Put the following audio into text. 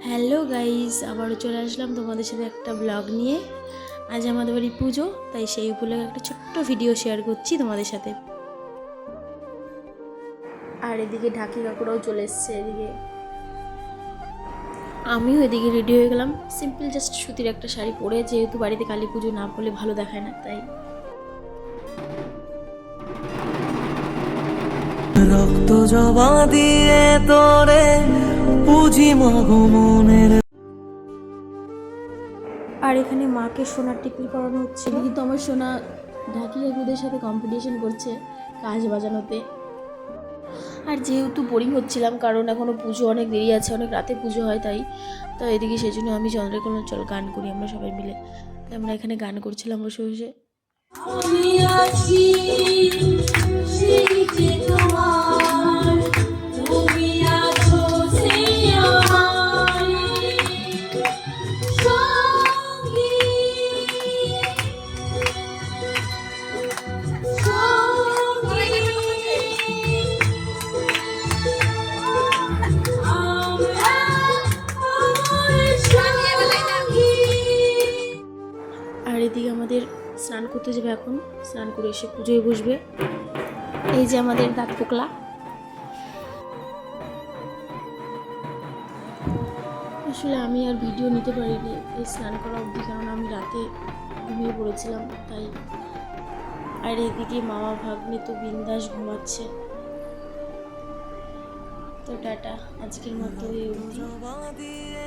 Hello guys, আবারও চলে আসলাম তোমাদের সাথে একটা ব্লগ নিয়ে। আজ আমাদের বাড়ি পুজো, তাই সেই উপলক্ষে একটা ছোট্ট ভিডিও শেয়ার করছি তোমাদের সাথে। আর এদিকে ঢাকি কাকুরাও চলে এসছে। এদিকে আমিও এদিকে রেডি হয়ে গেলাম, সিম্পল জাস্ট সুতির একটা শাড়ি পরে, যেহেতু বাড়িতে কালী পুজো না পরলে ভালো দেখায় না, তাই। রক্ত জবা দিয়ে তোরে পুজি মাগো মনের। আর এখানে মাকে সোনার টিকলি পরানো হচ্ছে, কিন্তু আমার সোনা ঢাকি কাকুদের সাথে কম্পিটিশন করছে কাজ বাজানোতে। আর যেহেতু বোরিং হচ্ছিলাম, কারণ এখনও পুজো অনেক দেরি আছে, অনেক রাতে পুজো হয়, তাই তো এদিকে সেই জন্য আমি চন্দ্রকোনা চল গান করি আমরা সবাই মিলে। তাই আমরা এখানে গান করছিলাম বসে বসে। আর এদিকে আমাদের স্নান করতে যাবে, এখন স্নান করে এসে পুজোয় বসবে। এই যে আমাদের দাঁত পোকলা। আসলে আমি আর ভিডিও নিতে পারিনি এই স্নান করা অবধি, কারণ আমি রাতে ঘুমিয়ে পড়েছিলাম, তাই। আর এদিকে মামা ভাগ্নে তো বিন্দাস ঘুমাচ্ছে। তো টাটা, আজকের মতো এই অবধি।